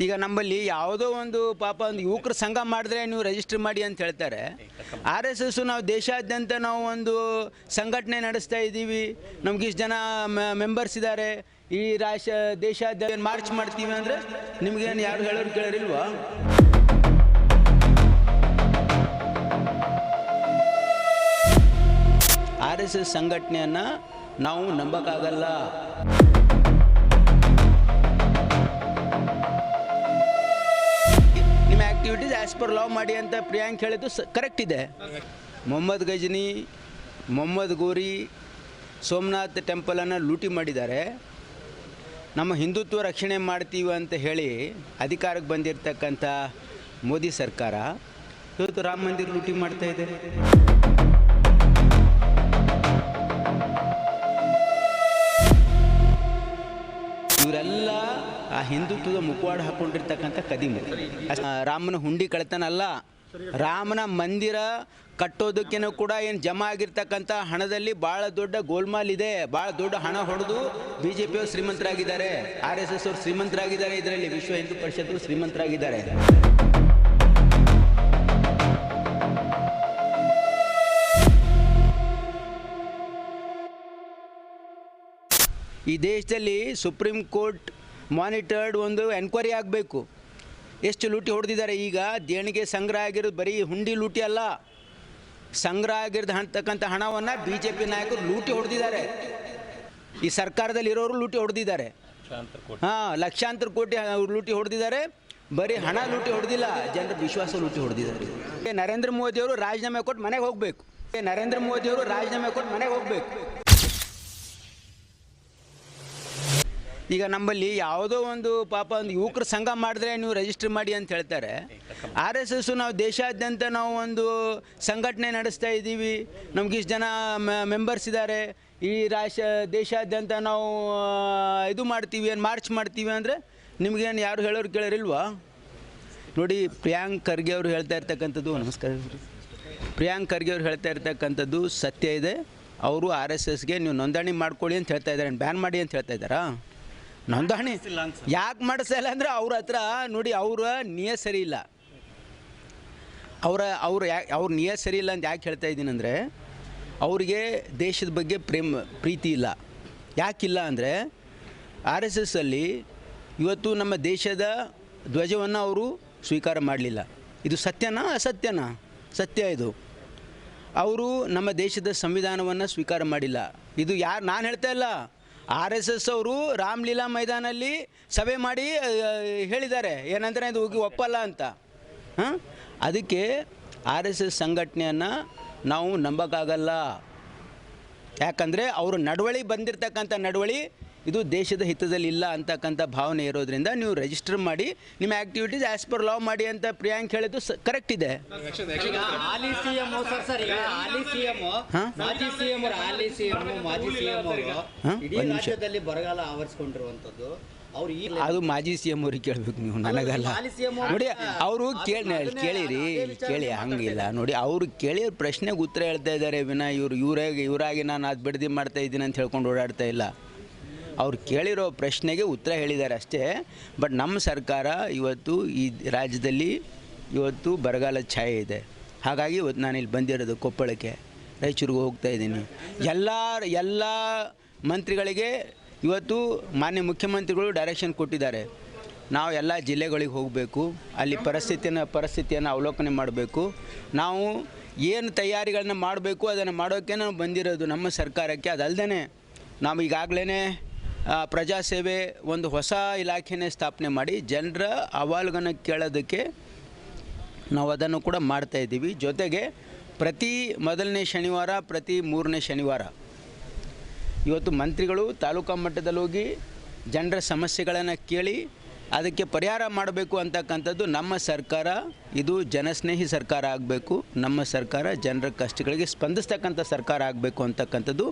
ಈಗ ನಮ್ಮಲ್ಲಿ ಯಾವುದೋ ಒಂದು ಪಾಪ ಒಂದು ಯುವಕರ ಸಂಘ ಮಾಡಿದ್ರೆ ನೀವು ರಿಜಿಸ್ಟರ್ ಮಾಡಿ ಅಂತ ಹೇಳ್ತಾರೆ. ಆರ್ ಎಸ್ ಎಸ್ ನಾವು ದೇಶಾದ್ಯಂತ ನಾವು ಒಂದು ಸಂಘಟನೆ ನಡೆಸ್ತಾ ಇದ್ದೀವಿ, ನಮ್ಗೆ ಇಷ್ಟು ಜನ ಮೆಂಬರ್ಸ್ ಇದ್ದಾರೆ, ಈ ದೇಶಾದ್ಯಂತ ಮಾರ್ಚ್ ಮಾಡ್ತೀವಿ ಅಂದರೆ ನಿಮಗೇನು ಯಾರು ಹೇಳೋರು ಕೇಳೋರಿಲ್ವಾ? ಆರ್ ಎಸ್ ಎಸ್ ಸಂಘಟನೆಯನ್ನು ನಾವು ನಂಬೋಕ್ಕಾಗಲ್ಲ. ನಿಮ್ಮ ಆ್ಯಕ್ಟಿವಿಟೀಸ್ ಆ್ಯಸ್ ಪರ್ ಲಾ ಮಾಡಿ ಅಂತ ಪ್ರಿಯಾಂಕ್ ಹೇಳಿದ್ದು ಕರೆಕ್ಟ್ ಇದೆ. ಮೊಹಮ್ಮದ್ ಗಜ್ನಿ, ಮೊಹಮ್ಮದ್ ಗೋರಿ, ಸೋಮನಾಥ್ ಟೆಂಪಲನ್ನು ಲೂಟಿ ಮಾಡಿದ್ದಾರೆ. ನಮ್ಮ ಹಿಂದುತ್ವ ರಕ್ಷಣೆ ಮಾಡ್ತೀವಿ ಅಂತ ಹೇಳಿ ಅಧಿಕಾರಕ್ಕೆ ಬಂದಿರತಕ್ಕಂಥ ಮೋದಿ ಸರ್ಕಾರ ಇವತ್ತು ರಾಮ ಮಂದಿರ ಲೂಟಿ ಮಾಡ್ತಾ ಇದೆ. ಇವರೆಲ್ಲ ಆ ಹಿಂದುತ್ವದ ಮುಖವಾಡ ಹಾಕ್ಕೊಂಡಿರ್ತಕ್ಕಂಥ ಕದಿಮು. ರಾಮನ ಹುಂಡಿ ಕಳ್ತನ ಅಲ್ಲ, ರಾಮನ ಮಂದಿರ ಕಟ್ಟೋದಕ್ಕೇನೂ ಕೂಡ ಏನು ಜಮಾ ಆಗಿರ್ತಕ್ಕಂಥ ಹಣದಲ್ಲಿ ಭಾಳ ದೊಡ್ಡ ಗೋಲ್ಮಾಲ್ ಇದೆ. ಭಾಳ ದೊಡ್ಡ ಹಣ ಹೊಡೆದು BJPಯವರು ಶ್ರೀಮಂತರಾಗಿದ್ದಾರೆ, RSS ಅವರು ಶ್ರೀಮಂತರಾಗಿದ್ದಾರೆ, ಇದರಲ್ಲಿ ವಿಶ್ವ ಹಿಂದೂ ಪರಿಷತ್ತು ಶ್ರೀಮಂತರಾಗಿದ್ದಾರೆ. ಈ ದೇಶದಲ್ಲಿ ಸುಪ್ರೀಂ ಕೋರ್ಟ್ ಮಾನಿಟರ್ಡ್ ಒಂದು ಎನ್ಕ್ವೈರಿ ಆಗಬೇಕು. ಎಷ್ಟು ಲೂಟಿ ಹೊಡೆದಿದ್ದಾರೆ. ಈಗ ದೇಣಿಗೆ ಸಂಗ್ರಹ ಆಗಿರೋದು ಬರೀ ಹುಂಡಿ ಲೂಟಿ ಅಲ್ಲ, ಸಂಗ್ರಹ ಆಗಿರ್ತಕ್ಕಂಥ ಹಣವನ್ನು BJP ನಾಯಕರು ಲೂಟಿ ಹೊಡೆದಿದ್ದಾರೆ. ಈ ಸರ್ಕಾರದಲ್ಲಿ ಇರೋರು ಲೂಟಿ ಹೊಡೆದಿದ್ದಾರೆ. ಲಕ್ಷಾಂತರ ಕೋಟಿ ಲೂಟಿ ಹೊಡೆದಿದ್ದಾರೆ. ಬರೀ ಹಣ ಲೂಟಿ ಹೊಡೆದಿಲ್ಲ, ಜನರ ವಿಶ್ವಾಸ ಲೂಟಿ ಹೊಡೆದಿದ್ದಾರೆ. ನರೇಂದ್ರ ಮೋದಿಯವರು ರಾಜೀನಾಮೆ ಕೊಟ್ಟು ಮನೆಗೆ ಹೋಗಬೇಕು. ನರೇಂದ್ರ ಮೋದಿಯವರು ರಾಜೀನಾಮೆ ಕೊಟ್ಟು ಮನೆಗೆ ಹೋಗಬೇಕು. ಈಗ ನಮ್ಮಲ್ಲಿ ಯಾವುದೋ ಒಂದು ಪಾಪ ಒಂದು ಯುವಕರ ಸಂಘ ಮಾಡಿದ್ರೆ ನೀವು ರಿಜಿಸ್ಟರ್ ಮಾಡಿ ಅಂತ ಹೇಳ್ತಾರೆ. RSS ನಾವು ದೇಶಾದ್ಯಂತ ನಾವು ಒಂದು ಸಂಘಟನೆ ನಡೆಸ್ತಾ ಇದ್ದೀವಿ, ನಮ್ಗೆ ಇಷ್ಟು ಜನ ಮೆಂಬರ್ಸ್ ಇದ್ದಾರೆ, ಈ ದೇಶಾದ್ಯಂತ ನಾವು ಇದು ಮಾಡ್ತೀವಿ, ಮಾರ್ಚ್ ಮಾಡ್ತೀವಿ ಅಂದರೆ ನಿಮಗೇನು ಯಾರು ಹೇಳೋರು ಕೇಳೋರಿಲ್ವಾ? ನೋಡಿ, ಪ್ರಿಯಾಂಕ್ ಖರ್ಗೆ ಅವರು ಹೇಳ್ತಾ ಇರ್ತಕ್ಕಂಥದ್ದು, ನಮಸ್ಕಾರ, ಪ್ರಿಯಾಂಕ್ ಖರ್ಗೆ ಅವ್ರು ಹೇಳ್ತಾ ಇರ್ತಕ್ಕಂಥದ್ದು ಸತ್ಯ ಇದೆ. ಅವರು RSSಗೆ ನೀವು ನೋಂದಣಿ ಮಾಡ್ಕೊಳ್ಳಿ ಅಂತ ಹೇಳ್ತಾ ಇದ್ದಾರೆ, ಬ್ಯಾನ್ ಮಾಡಿ ಅಂತ ಹೇಳ್ತಾ ಇದ್ದಾರಾ? ನೋಂದಣಿ ಯಾಕೆ ಮಾಡಿಸಲ್ಲ ಅಂದರೆ ಅವ್ರ ಹತ್ರ ನೋಡಿ, ಅವರ ನಿಯತ್ ಸರಿ ಇಲ್ಲ. ಅವ್ರ ನಿಯತ್ ಸರಿ ಇಲ್ಲ ಅಂತ ಯಾಕೆ ಹೇಳ್ತಾ ಇದ್ದೀನಿ ಅಂದರೆ, ಅವರಿಗೆ ದೇಶದ ಬಗ್ಗೆ ಪ್ರೀತಿ ಇಲ್ಲ. ಯಾಕಿಲ್ಲ ಅಂದರೆ, RSSಲ್ಲಿ ಇವತ್ತು ನಮ್ಮ ದೇಶದ ಧ್ವಜವನ್ನು ಅವರು ಸ್ವೀಕಾರ ಮಾಡಲಿಲ್ಲ. ಇದು ಸತ್ಯನಾ ಅಸತ್ಯನಾ? ಸತ್ಯ ಇದು. ಅವರು ನಮ್ಮ ದೇಶದ ಸಂವಿಧಾನವನ್ನು ಸ್ವೀಕಾರ ಮಾಡಿಲ್ಲ. ಇದು ಯಾರು, ನಾನು ಹೇಳ್ತಾ ಇಲ್ಲ, RSS ಅವರು ರಾಮಲೀಲಾ ಮೈದಾನಲ್ಲಿ ಸಭೆ ಮಾಡಿ ಹೇಳಿದ್ದಾರೆ ಏನಂದರೆ ಇದು ಹೋಗಿ ಒಪ್ಪಲ್ಲ ಅಂತ. ಅದಕ್ಕೆ RSS ಸಂಘಟನೆಯನ್ನು ನಾವು ನಂಬೋಕ್ಕಾಗಲ್ಲ. ಯಾಕಂದರೆ ಅವರು ಬಂದಿರತಕ್ಕಂಥ ನಡವಳಿ ಇದು ದೇಶದ ಹಿತದಲ್ಲಿ ಇಲ್ಲ ಅಂತಕ್ಕಂಥ ಭಾವನೆ ಇರೋದ್ರಿಂದ ನೀವು ರಿಜಿಸ್ಟರ್ ಮಾಡಿ, ನಿಮ್ಮ ಆ್ಯಕ್ಟಿವಿಟೀಸ್ ಆ್ಯಸ್ ಪರ್ ಲಾ ಮಾಡಿ ಅಂತ ಪ್ರಿಯಾಂಕ್ ಹೇಳಿದ್ದು ಕರೆಕ್ಟ್ ಇದೆ. ಬರಗಾಲ ಆವರಿಸಿಕೊಂಡಿರುವಂಥದ್ದು ಅದು ಮಾಜಿ CM ಅವ್ರಿಗೆ ಕೇಳಬೇಕು ನೀವು, ನನಗಲ್ಲ. ನೋಡಿ, ಅವರು ಕೇಳಿ ಹಂಗಿಲ್ಲ. ನೋಡಿ, ಅವರು ಕೇಳಿದ ಪ್ರಶ್ನೆಗೆ ಉತ್ತರ ಹೇಳ್ತಾ ಇದ್ದಾರೆ ವಿನ ಇವರಾಗಿ ನಾನು ಅದು ಬಿಡದಿ ಮಾಡ್ತಾ ಇದ್ದೀನಿ ಅಂತ ಹೇಳ್ಕೊಂಡು ಓಡಾಡ್ತಾ ಇಲ್ಲ. ಅವ್ರು ಕೇಳಿರೋ ಪ್ರಶ್ನೆಗೆ ಉತ್ತರ ಹೇಳಿದ್ದಾರೆ ಅಷ್ಟೇ. ಬಟ್ ನಮ್ಮ ಸರ್ಕಾರ ಇವತ್ತು ಈ ರಾಜ್ಯದಲ್ಲಿ ಇವತ್ತು ಬರಗಾಲ ಛಾಯೆ ಇದೆ. ಹಾಗಾಗಿ ಇವತ್ತು ನಾನು ಇಲ್ಲಿ ಬಂದಿರೋದು ಕೊಪ್ಪಳಕ್ಕೆ, ರಾಯಚೂರಿಗೆ ಹೋಗ್ತಾ ಇದ್ದೀನಿ. ಎಲ್ಲ ಮಂತ್ರಿಗಳಿಗೆ ಇವತ್ತು ಮಾನ್ಯ ಮುಖ್ಯಮಂತ್ರಿಗಳು ಡೈರೆಕ್ಷನ್ ಕೊಟ್ಟಿದ್ದಾರೆ. ನಾವು ಎಲ್ಲ ಜಿಲ್ಲೆಗಳಿಗೆ ಹೋಗಬೇಕು, ಅಲ್ಲಿ ಪರಿಸ್ಥಿತಿಯನ್ನು ಅವಲೋಕನೆ ಮಾಡಬೇಕು. ನಾವು ಏನು ತಯಾರಿಗಳನ್ನ ಮಾಡಬೇಕು ಅದನ್ನು ಮಾಡೋಕ್ಕೆ ನಾವು ಬಂದಿರೋದು ನಮ್ಮ ಸರ್ಕಾರಕ್ಕೆ. ಅದಲ್ಲದೆ ನಾವು ಈಗಾಗಲೇ ಪ್ರಜಾಸೇವೆ ಒಂದು ಹೊಸ ಇಲಾಖೆನೇ ಸ್ಥಾಪನೆ ಮಾಡಿ ಜನರ ಅಹವಾಲುಗಳನ್ನು ಕೇಳೋದಕ್ಕೆ ನಾವು ಅದನ್ನು ಕೂಡ ಮಾಡ್ತಾಯಿದ್ದೀವಿ. ಜೊತೆಗೆ ಪ್ರತಿ ಮೊದಲನೇ ಶನಿವಾರ, ಪ್ರತಿ ಮೂರನೇ ಶನಿವಾರ ಇವತ್ತು ಮಂತ್ರಿಗಳು ತಾಲೂಕಾ ಮಟ್ಟದಲ್ಲಿ ಹೋಗಿ ಜನರ ಸಮಸ್ಯೆಗಳನ್ನು ಕೇಳಿ ಅದಕ್ಕೆ ಪರಿಹಾರ ಮಾಡಬೇಕು ಅಂತಕ್ಕಂಥದ್ದು ನಮ್ಮ ಸರ್ಕಾರ. ಇದು ಜನಸ್ನೇಹಿ ಸರ್ಕಾರ ಆಗಬೇಕು. ನಮ್ಮ ಸರ್ಕಾರ ಜನರ ಕಷ್ಟಗಳಿಗೆ ಸ್ಪಂದಿಸ್ತಕ್ಕಂಥ ಸರ್ಕಾರ ಆಗಬೇಕು ಅಂತಕ್ಕಂಥದ್ದು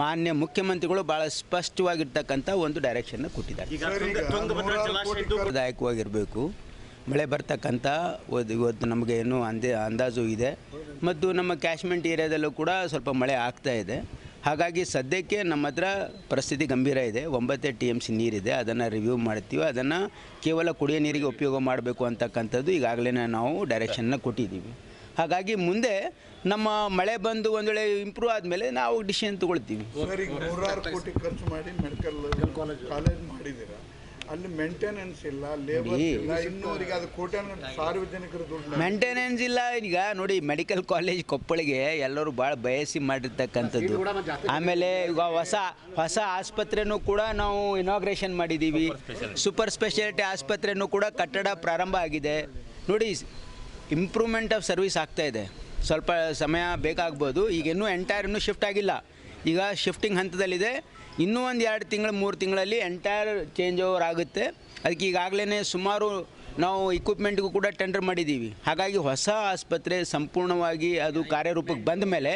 ಮಾನ್ಯ ಮುಖ್ಯಮಂತ್ರಿಗಳು ಭಾಳ ಸ್ಪಷ್ಟವಾಗಿರ್ತಕ್ಕಂಥ ಒಂದು ಡೈರೆಕ್ಷನ್ನ ಕೊಟ್ಟಿದ್ದಾರೆ. ದಾಯಕವಾಗಿರಬೇಕು. ಮಳೆ ಬರ್ತಕ್ಕಂಥ ಇವತ್ತು ನಮಗೆ ಏನೂ ಅಂದಾಜು ಇದೆ. ಮತ್ತು ನಮ್ಮ ಕ್ಯಾಶ್ಮೆಂಟ್ ಏರಿಯಾದಲ್ಲೂ ಕೂಡ ಸ್ವಲ್ಪ ಮಳೆ ಆಗ್ತಾ ಇದೆ. ಹಾಗಾಗಿ ಸದ್ಯಕ್ಕೆ ನಮ್ಮ ಹತ್ರ ಪರಿಸ್ಥಿತಿ ಗಂಭೀರ ಇದೆ. 9 TMC ನೀರಿದೆ, ಅದನ್ನು ರಿವ್ಯೂ ಮಾಡ್ತೀವಿ. ಅದನ್ನು ಕೇವಲ ಕುಡಿಯೋ ನೀರಿಗೆ ಉಪಯೋಗ ಮಾಡಬೇಕು ಅಂತಕ್ಕಂಥದ್ದು ಈಗಾಗಲೇ ನಾವು ಡೈರೆಕ್ಷನ್ನ ಕೊಟ್ಟಿದ್ದೀವಿ. ಹಾಗಾಗಿ ಮುಂದೆ ನಮ್ಮ ಮಳೆ ಬಂದು ಒಂದು ವೇಳೆ ಇಂಪ್ರೂವ್ ಆದಮೇಲೆ ನಾವು ಡಿಸಿಷನ್ ತೊಗೊಳ್ತೀವಿ. 106 ಕೋಟಿ ಖರ್ಚು ಮಾಡಿ ಮೆಡಿಕಲ್ ಕಾಲೇಜ್ ಮಾಡಿದ್ದೀರಾ, ಅಲ್ಲಿ ಮೇಂಟೆನೆನ್ಸ್ ಇಲ್ಲ, ಲೇಬರ್ ಇಲ್ಲ, ಇನ್ನೂರಿಗೆ ಅದು ಕೋಟ್ಯಾನು ಸಾರ್ವಜನಿಕರ ದುಡ್ಡು ಮೇಂಟೆನೆನ್ಸ್ ಇಲ್ಲ. ಈಗ ನೋಡಿ, ಮೆಡಿಕಲ್ ಕಾಲೇಜ್ ಕೊಪ್ಪಳಿಗೆ ಎಲ್ಲರೂ ಭಾಳ ಬಯಸಿ ಮಾಡಿರ್ತಕ್ಕಂಥದ್ದು. ಆಮೇಲೆ ಈಗ ಹೊಸ ಆಸ್ಪತ್ರೆನೂ ಕೂಡ ನಾವು ಇನಾಗ್ರೇಷನ್ ಮಾಡಿದ್ದೀವಿ. ಸೂಪರ್ ಸ್ಪೆಷಾಲಿಟಿ ಆಸ್ಪತ್ರೆನೂ ಕೂಡ ಕಟ್ಟಡ ಪ್ರಾರಂಭ ಆಗಿದೆ. ನೋಡಿ, ಇಂಪ್ರೂವ್ಮೆಂಟ್ ಆಫ್ ಸರ್ವಿಸ್ ಆಗ್ತಾಯಿದೆ. ಸ್ವಲ್ಪ ಸಮಯ ಬೇಕಾಗ್ಬೋದು. ಈಗ ಇನ್ನೂ ಶಿಫ್ಟ್ ಆಗಿಲ್ಲ, ಈಗ ಶಿಫ್ಟಿಂಗ್ ಹಂತದಲ್ಲಿದೆ. ಇನ್ನೂ ಒಂದು 2 ತಿಂಗಳು 3 ತಿಂಗಳಲ್ಲಿ ಎಂಟೈರ್ ಚೇಂಜ್ ಓವರ್ ಆಗುತ್ತೆ. ಅದಕ್ಕೆ ಈಗಾಗಲೇ ಸುಮಾರು ನಾವು ಇಕ್ವಿಪ್ಮೆಂಟ್ಗೂ ಕೂಡ ಟೆಂಡರ್ ಮಾಡಿದ್ದೀವಿ. ಹಾಗಾಗಿ ಹೊಸ ಆಸ್ಪತ್ರೆ ಸಂಪೂರ್ಣವಾಗಿ ಅದು ಕಾರ್ಯರೂಪಕ್ಕೆ ಬಂದ ಮೇಲೆ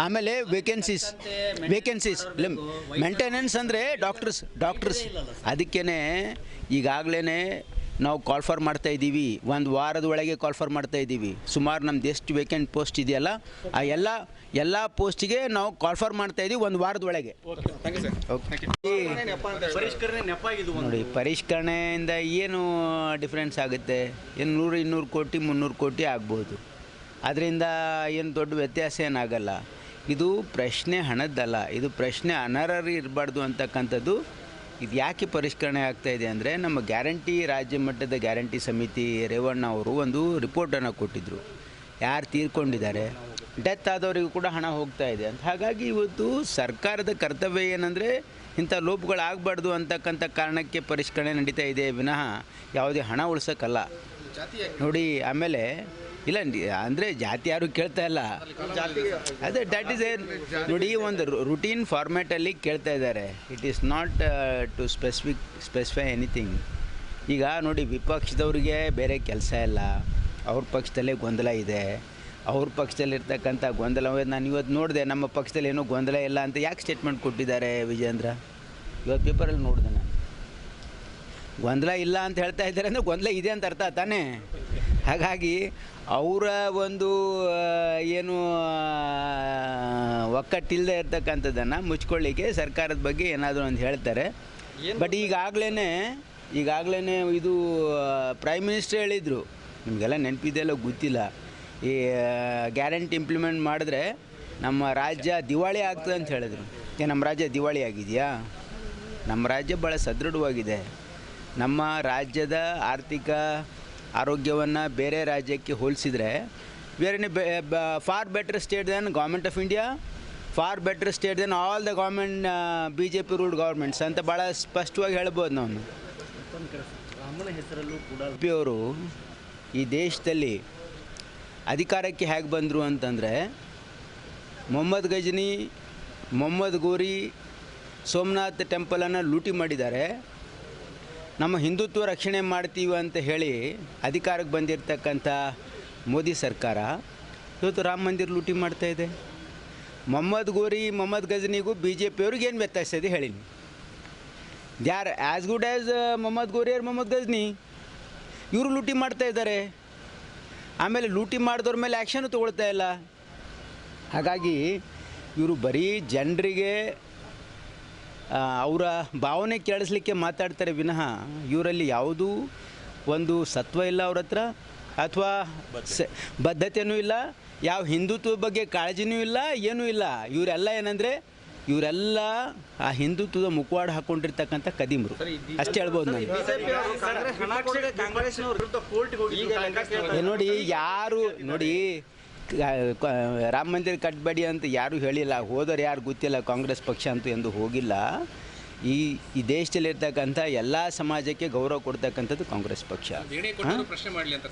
ಆಮೇಲೆ ವೇಕೆನ್ಸೀಸ್ ಮೇಂಟೆನೆನ್ಸ್ ಅಂದರೆ ಡಾಕ್ಟರ್ಸ್ ಅದಕ್ಕೇ ಈಗಾಗಲೇ ನಾವು ಕಾಲ್ ಫಾರ್ ಮಾಡ್ತಾ ಇದ್ದೀವಿ. 1 ವಾರದ ಒಳಗೆ ಕಾಲ್ ಫಾರ್ ಮಾಡ್ತಾ ಇದ್ದೀವಿ. ಸುಮಾರು ನಮ್ದು ಎಷ್ಟು ವೇಕೆಂಟ್ ಪೋಸ್ಟ್ ಇದೆಯಲ್ಲ ಆ ಎಲ್ಲ ಪೋಸ್ಟಿಗೆ ನಾವು ಕಾಲ್ ಫಾರ್ ಮಾಡ್ತಾ ಇದ್ದೀವಿ 1 ವಾರದ ಒಳಗೆ. ನೋಡಿ, ಪರಿಷ್ಕರಣೆಯಿಂದ ಏನು ಡಿಫ್ರೆನ್ಸ್ ಆಗುತ್ತೆ? 100-200 ಕೋಟಿ 300 ಕೋಟಿ ಆಗ್ಬೋದು. ಅದರಿಂದ ಏನು ದೊಡ್ಡ ವ್ಯತ್ಯಾಸ ಏನಾಗಲ್ಲ. ಇದು ಪ್ರಶ್ನೆ ಹಣದ್ದಲ್ಲ, ಇದು ಪ್ರಶ್ನೆ ಅನರ್ಹರು ಇರಬಾರ್ದು ಅಂತಕ್ಕಂಥದ್ದು. ಇದು ಯಾಕೆ ಪರಿಷ್ಕರಣೆ ಆಗ್ತಾಯಿದೆ ಅಂದರೆ, ನಮ್ಮ ಗ್ಯಾರಂಟಿ ರಾಜ್ಯ ಮಟ್ಟದ ಗ್ಯಾರಂಟಿ ಸಮಿತಿ ರೇವಣ್ಣ ಅವರು ಒಂದು ರಿಪೋರ್ಟನ್ನು ಕೊಟ್ಟಿದ್ದರು. ಯಾರು ತೀರ್ಕೊಂಡಿದ್ದಾರೆ, ಡೆತ್ ಆದವರಿಗೂ ಕೂಡ ಹಣ ಹೋಗ್ತಾ ಇದೆ ಅಂತ. ಹಾಗಾಗಿ ಇವತ್ತು ಸರ್ಕಾರದ ಕರ್ತವ್ಯ ಏನಂದರೆ ಇಂಥ ಲೋಪಗಳಾಗಬಾರ್ದು ಅಂತಕ್ಕಂಥ ಕಾರಣಕ್ಕೆ ಪರಿಷ್ಕರಣೆ ನಡೀತಾ ಇದೆ ವಿನಃ ಯಾವುದೇ ಹಣ ಉಳ್ಸೋಕ್ಕಲ್ಲ. ನೋಡಿ, ಆಮೇಲೆ ಇಲ್ಲ ಅಂದರೆ ಜಾತಿ ಯಾರು ಕೇಳ್ತಾ ಇಲ್ಲ, ಅದೇ ದ್ಯಾಟ್ ಈಸ್ ನೋಡಿ, ಒಂದು ರುಟೀನ್ ಫಾರ್ಮ್ಯಾಟಲ್ಲಿ ಕೇಳ್ತಾ ಇದ್ದಾರೆ. It is not to specify anything. ಈಗ ನೋಡಿ, ವಿಪಕ್ಷದವ್ರಿಗೆ ಬೇರೆ ಕೆಲಸ ಇಲ್ಲ, ಅವ್ರ ಪಕ್ಷದಲ್ಲೇ ಗೊಂದಲ ಇದೆ. ಅವ್ರ ಪಕ್ಷದಲ್ಲಿರ್ತಕ್ಕಂಥ ಗೊಂದಲ ನಾನು ಇವತ್ತು ನೋಡಿದೆ, ನಮ್ಮ ಪಕ್ಷದಲ್ಲಿ ಏನೂ ಗೊಂದಲ ಇಲ್ಲ ಅಂತ ಯಾಕೆ ಸ್ಟೇಟ್ಮೆಂಟ್ ಕೊಟ್ಟಿದ್ದಾರೆ ವಿಜೇಂದ್ರ? ಇವತ್ತು ಪೇಪರಲ್ಲಿ ನೋಡಿದೆ ನಾನು. ಗೊಂದಲ ಇಲ್ಲ ಅಂತ ಹೇಳ್ತಾ ಇದ್ದಾರೆ ಅಂದರೆ ಗೊಂದಲ ಇದೆ ಅಂತ ಅರ್ಥ ತಾನೇ. ಹಾಗಾಗಿ ಅವರ ಒಂದು ಏನು ಒಕ್ಕಟ್ಟಿಲ್ಲದೆ ಇರ್ತಕ್ಕಂಥದ್ದನ್ನು ಮುಚ್ಕೊಳ್ಳಿಕ್ಕೆ ಸರ್ಕಾರದ ಬಗ್ಗೆ ಏನಾದರೂ ಒಂದು ಹೇಳ್ತಾರೆ. ಬಟ್ ಈಗಾಗಲೇ ಇದು ಪ್ರೈಮ್ ಮಿನಿಸ್ಟರ್ ಹೇಳಿದರು, ನಿಮಗೆಲ್ಲ ನೆನಪಿದೆಯಲ್ಲ ಗೊತ್ತಿಲ್ಲ, ಈ ಗ್ಯಾರಂಟಿ ಇಂಪ್ಲಿಮೆಂಟ್ ಮಾಡಿದ್ರೆ ನಮ್ಮ ರಾಜ್ಯ ದಿವಾಳಿ ಆಗ್ತದೆ ಅಂತ ಹೇಳಿದ್ರು. ನಮ್ಮ ರಾಜ್ಯ ದಿವಾಳಿ ಆಗಿದೆಯಾ? ನಮ್ಮ ರಾಜ್ಯ ಭಾಳ ಸದೃಢವಾಗಿದೆ. ನಮ್ಮ ರಾಜ್ಯದ ಆರ್ಥಿಕ ಆರೋಗ್ಯವನ್ನು ಬೇರೆ ರಾಜ್ಯಕ್ಕೆ ಹೋಲಿಸಿದರೆ we are in far better state than government of India, far better state than all the government BJP ruled governments ಅಂತ ಭಾಳ ಸ್ಪಷ್ಟವಾಗಿ ಹೇಳ್ಬೋದು ನಾವು. ಅವರು ಈ ದೇಶದಲ್ಲಿ ಅಧಿಕಾರಕ್ಕೆ ಹೇಗೆ ಬಂದರು ಅಂತಂದರೆ, ಮೊಹಮ್ಮದ್ ಗಜ್ನಿ, ಮೊಹಮ್ಮದ್ ಗೋರಿ, ಸೋಮನಾಥ್ ಟೆಂಪಲನ್ನು ಲೂಟಿ ಮಾಡಿದ್ದಾರೆ. ನಮ್ಮ ಹಿಂದುತ್ವ ರಕ್ಷಣೆ ಮಾಡ್ತೀವಿ ಅಂತ ಹೇಳಿ ಅಧಿಕಾರಕ್ಕೆ ಬಂದಿರತಕ್ಕಂಥ ಮೋದಿ ಸರ್ಕಾರ ಇವತ್ತು ರಾಮ ಮಂದಿರ ಲೂಟಿ ಮಾಡ್ತಾಯಿದೆ. ಮೊಹಮ್ಮದ್ ಗೋರಿ, ಮೊಹಮ್ಮದ್ ಗಜ್ನಿಗೂ BJP ಅವ್ರಿಗೆ ಏನು ವ್ಯತ್ಯಾಸ ಇದೆ ಹೇಳಿ? They are as good as Mohammad Ghori or Mohammed Gajni. ಇವರು ಲೂಟಿ ಮಾಡ್ತಾಯಿದ್ದಾರೆ. ಆಮೇಲೆ ಲೂಟಿ ಮಾಡಿದವ್ರ ಮೇಲೆ ಆ್ಯಕ್ಷನು ತೊಗೊಳ್ತಾ ಇಲ್ಲ. ಹಾಗಾಗಿ ಇವರು ಬರೀ ಜನರಿಗೆ ಅವರ ಭಾವನೆ ಕೇಳಿಸ್ಲಿಕ್ಕೆ ಮಾತಾಡ್ತಾರೆ ವಿನಃ ಇವರಲ್ಲಿ ಯಾವುದೂ ಒಂದು ಸತ್ವ ಇಲ್ಲ ಅವ್ರ ಹತ್ರ, ಅಥವಾ ಬದ್ಧತೆಯೂ ಇಲ್ಲ, ಯಾವ ಹಿಂದುತ್ವದ ಬಗ್ಗೆ ಕಾಳಜಿನೂ ಇಲ್ಲ, ಏನೂ ಇಲ್ಲ. ಇವರೆಲ್ಲ ಏನಂದರೆ ಇವರೆಲ್ಲ ಆ ಹಿಂದುತ್ವದ ಮುಖವಾಡ ಹಾಕ್ಕೊಂಡಿರ್ತಕ್ಕಂಥ ಕದೀಮರು ಅಷ್ಟೇ ಹೇಳ್ಬೋದು ನಾನು. ನೋಡಿ, ಯಾರು ನೋಡಿ ರಾಮ ಮಂದಿರ ಕಟ್ಟಬೇಡಿ ಅಂತ ಯಾರೂ ಹೇಳಿಲ್ಲ, ಹೋದವ್ರು ಯಾರು ಗೊತ್ತಿಲ್ಲ, ಕಾಂಗ್ರೆಸ್ ಪಕ್ಷ ಅಂತೂ ಎಂದು ಹೋಗಿಲ್ಲ. ಈ ದೇಶದಲ್ಲಿರ್ತಕ್ಕಂಥ ಎಲ್ಲ ಸಮಾಜಕ್ಕೆ ಗೌರವ ಕೊಡ್ತಕ್ಕಂಥದ್ದು ಕಾಂಗ್ರೆಸ್ ಪಕ್ಷ.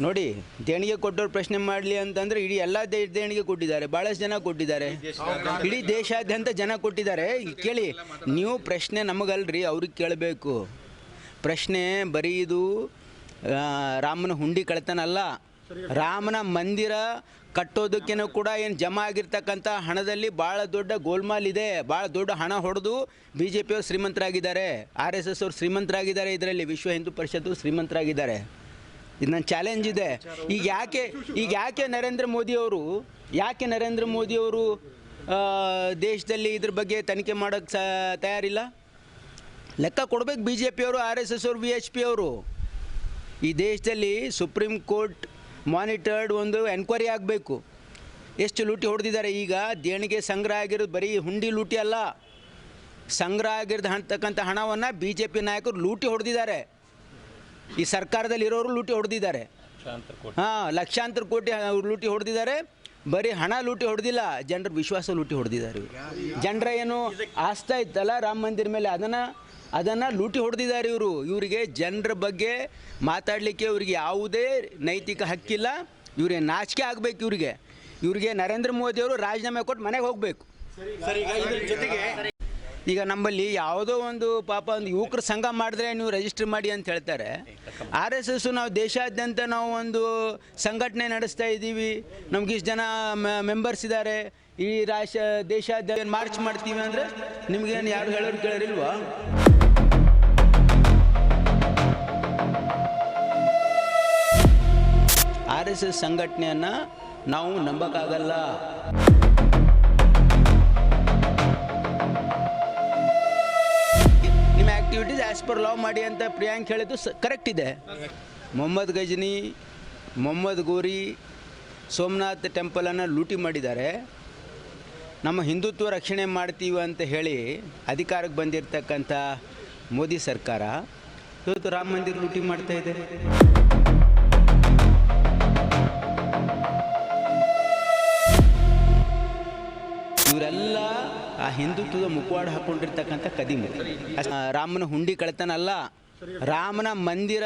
ನೋಡಿ, ದೇಣಿಗೆ ಕೊಟ್ಟವ್ರು ಪ್ರಶ್ನೆ ಮಾಡಲಿ ಅಂತಂದರೆ ಇಡೀ ಎಲ್ಲ ದೇಣಿಗೆ ಕೊಟ್ಟಿದ್ದಾರೆ, ಭಾಳಷ್ಟು ಜನ ಕೊಟ್ಟಿದ್ದಾರೆ, ಇಡೀ ದೇಶಾದ್ಯಂತ ಜನ ಕೊಟ್ಟಿದ್ದಾರೆ. ಕೇಳಿ, ನೀವು ಪ್ರಶ್ನೆ ನಮಗಲ್ರಿ, ಅವ್ರಿಗೆ ಕೇಳಬೇಕು. ಪ್ರಶ್ನೆ ಬರೀ ಇದು ರಾಮನ ಹುಂಡಿ ಕಳ್ತನಲ್ಲ, ರಾಮನ ಮಂದಿರ ಕಟ್ಟೋದಕ್ಕೇನೂ ಕೂಡ ಏನು ಜಮಾ ಆಗಿರ್ತಕ್ಕಂಥ ಹಣದಲ್ಲಿ ಭಾಳ ದೊಡ್ಡ ಗೋಲ್ಮಾಲ್ ಇದೆ. ಭಾಳ ದೊಡ್ಡ ಹಣ ಹೊಡೆದು BJP ಅವರು ಶ್ರೀಮಂತರಾಗಿದ್ದಾರೆ, RSS ಅವರು ಶ್ರೀಮಂತರಾಗಿದ್ದಾರೆ, ಇದರಲ್ಲಿ ವಿಶ್ವ ಹಿಂದೂ ಪರಿಷತ್ತು ಶ್ರೀಮಂತರಾಗಿದ್ದಾರೆ. ಇದು ನನ್ನ ಚಾಲೆಂಜ್ ಇದೆ. ಈಗ ಯಾಕೆ ನರೇಂದ್ರ ಮೋದಿಯವರು ದೇಶದಲ್ಲಿ ಇದ್ರ ಬಗ್ಗೆ ತನಿಖೆ ಮಾಡೋಕ್ಕೆ ತಯಾರಿಲ್ಲ? ಲೆಕ್ಕ ಕೊಡ್ಬೇಕು ಬಿ ಜೆ ಪಿಯವರು, ಆರ್ ಎಸ್ ಎಸ್ ಅವರು, ವಿ ಎಚ್ ಪಿ ಅವರು. ಈ ದೇಶದಲ್ಲಿ ಸುಪ್ರೀಂ ಕೋರ್ಟ್ ಮಾನಿಟರ್ಡ್ ಒಂದು ಎನ್ಕ್ವೈರಿ ಆಗಬೇಕು. ಎಷ್ಟು ಲೂಟಿ ಹೊಡೆದಿದ್ದಾರೆ. ಈಗ ದೇಣಿಗೆ ಸಂಗ್ರಹ ಆಗಿರೋದು ಬರೀ ಹುಂಡಿ ಲೂಟಿ ಅಲ್ಲ, ಸಂಗ್ರಹ ಆಗಿರ್ತಕ್ಕಂಥ ಹಣವನ್ನು ಬಿ ಜೆ ಪಿ ನಾಯಕರು ಲೂಟಿ ಹೊಡೆದಿದ್ದಾರೆ. ಈ ಸರ್ಕಾರದಲ್ಲಿ ಇರೋರು ಲೂಟಿ ಹೊಡೆದಿದ್ದಾರೆ. ಲಕ್ಷಾಂತರ ಕೋಟಿ ಲೂಟಿ ಹೊಡೆದಿದ್ದಾರೆ. ಬರೀ ಹಣ ಲೂಟಿ ಹೊಡೆದಿಲ್ಲ, ಜನರ ವಿಶ್ವಾಸ ಲೂಟಿ ಹೊಡೆದಿದ್ದಾರೆ. ಜನರ ಏನು ಆಸ್ತಾ ಇತ್ತಲ್ಲ ರಾಮ ಮಂದಿರ ಮೇಲೆ, ಅದನ್ನು ಲೂಟಿ ಹೊಡೆದಿದ್ದಾರೆ ಇವರು. ಇವರಿಗೆ ಜನರ ಬಗ್ಗೆ ಮಾತಾಡಲಿಕ್ಕೆ ಇವ್ರಿಗೆ ಯಾವುದೇ ನೈತಿಕ ಹಕ್ಕಿಲ್ಲ. ಇವ್ರಿಗೆ ನಾಚಿಕೆ ಆಗಬೇಕು. ಇವ್ರಿಗೆ ನರೇಂದ್ರ ಮೋದಿಯವರು ರಾಜೀನಾಮೆ ಕೊಟ್ಟು ಮನೆಗೆ ಹೋಗಬೇಕು. ಈಗ ನಮ್ಮಲ್ಲಿ ಯಾವುದೋ ಒಂದು ಪಾಪ ಒಂದು ಯುವಕರ ಸಂಘ ಮಾಡಿದ್ರೆ ನೀವು ರಿಜಿಸ್ಟರ್ ಮಾಡಿ ಅಂತ ಹೇಳ್ತಾರೆ. ಆರ್ ಎಸ್ ಎಸ್ಸು ನಾವು ದೇಶಾದ್ಯಂತ ನಾವು ಒಂದು ಸಂಘಟನೆ ನಡೆಸ್ತಾ ಇದ್ದೀವಿ, ನಮ್ಗೆ ಇಷ್ಟು ಜನ ಮೆಂಬರ್ಸ್ ಇದ್ದಾರೆ, ಈ ದೇಶಾದ್ಯಂತ ಮಾರ್ಚ್ ಮಾಡ್ತೀವಿ ಅಂದರೆ ನಿಮಗೇನು ಯಾರು ಹೇಳೋರು ಕೇಳೋರಿಲ್ವಾ? ಆರ್ ಎಸ್ ಎಸ್ ಸಂಘಟನೆಯನ್ನು ನಾವು ನಂಬಕ್ಕಾಗಲ್ಲ. ನಿಮ್ಮ ಆ್ಯಕ್ಟಿವಿಟೀಸ್ ಆ್ಯಸ್ ಪರ್ ಲಾ ಮಾಡಿ ಅಂತ ಪ್ರಿಯಾಂಕ್ ಹೇಳಿದ್ದು ಕರೆಕ್ಟ್ ಇದೆ. ಮೊಹಮ್ಮದ್ ಗಜ್ನಿ, ಮೊಹಮ್ಮದ್ ಗೋರಿ, ಸೋಮನಾಥ್ ಟೆಂಪಲನ್ನು ಲೂಟಿ ಮಾಡಿದ್ದಾರೆ. ನಮ್ಮ ಹಿಂದುತ್ವ ರಕ್ಷಣೆ ಮಾಡ್ತೀವಿ ಅಂತ ಹೇಳಿ ಅಧಿಕಾರಕ್ಕೆ ಬಂದಿರತಕ್ಕಂಥ ಮೋದಿ ಸರ್ಕಾರ ಇವತ್ತು ರಾಮ ಮಂದಿರ ಲೂಟಿ ಮಾಡ್ತಾ ಇದೆ. ಇವರೆಲ್ಲ ಆ ಹಿಂದುತ್ವದ ಮುಖವಾಡ ಹಾಕ್ಕೊಂಡಿರ್ತಕ್ಕಂಥ ಕದಿಮು. ರಾಮನ ಹುಂಡಿ ಕಳ್ತನ ಅಲ್ಲ, ರಾಮನ ಮಂದಿರ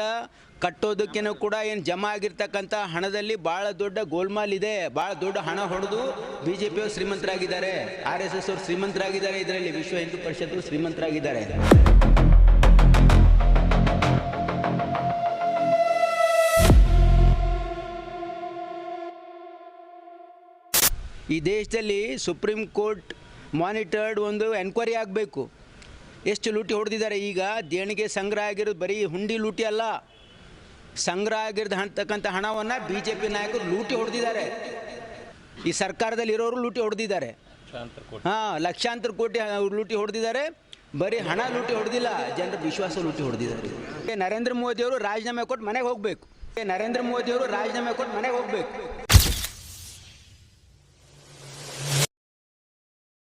ಕಟ್ಟೋದಕ್ಕೇನೂ ಕೂಡ ಏನು ಜಮಾ ಆಗಿರ್ತಕ್ಕಂಥ ಹಣದಲ್ಲಿ ಭಾಳ ದೊಡ್ಡ ಗೋಲ್ಮಾಲ್ ಇದೆ. ಭಾಳ ದೊಡ್ಡ ಹಣ ಹೊಡೆದು ಬಿ ಜೆ ಪಿಯವರು ಶ್ರೀಮಂತರಾಗಿದ್ದಾರೆ, ಆರ್ ಎಸ್ ಎಸ್ ಅವರು ಶ್ರೀಮಂತರಾಗಿದ್ದಾರೆ, ಇದರಲ್ಲಿ ವಿಶ್ವ ಹಿಂದೂ ಪರಿಷತ್ತು ಶ್ರೀಮಂತರಾಗಿದ್ದಾರೆ. ಈ ದೇಶದಲ್ಲಿ ಸುಪ್ರೀಂ ಕೋರ್ಟ್ ಮಾನಿಟರ್ಡ್ ಒಂದು ಎನ್ಕ್ವೈರಿ ಆಗಬೇಕು. ಎಷ್ಟು ಲೂಟಿ ಹೊಡೆದಿದ್ದಾರೆ. ಈಗ ದೇಣಿಗೆ ಸಂಗ್ರಹ ಆಗಿರೋದು ಬರೀ ಹುಂಡಿ ಲೂಟಿ ಅಲ್ಲ, ಸಂಗ್ರಹ ಆಗಿರ್ತಕ್ಕಂಥ ಹಣವನ್ನು ಬಿ ಜೆ ಪಿ ನಾಯಕರು ಲೂಟಿ ಹೊಡೆದಿದ್ದಾರೆ. ಈ ಸರ್ಕಾರದಲ್ಲಿ ಇರೋರು ಲೂಟಿ ಹೊಡೆದಿದ್ದಾರೆ. ಲಕ್ಷಾಂತರ ಕೋಟಿ ಲೂಟಿ ಹೊಡೆದಿದ್ದಾರೆ. ಬರೀ ಹಣ ಲೂಟಿ ಹೊಡೆದಿಲ್ಲ, ಜನರ ವಿಶ್ವಾಸ ಲೂಟಿ ಹೊಡೆದಿದ್ದಾರೆ. ನರೇಂದ್ರ ಮೋದಿಯವರು ರಾಜೀನಾಮೆ ಕೊಟ್ಟು ಮನೆಗೆ ಹೋಗಬೇಕು.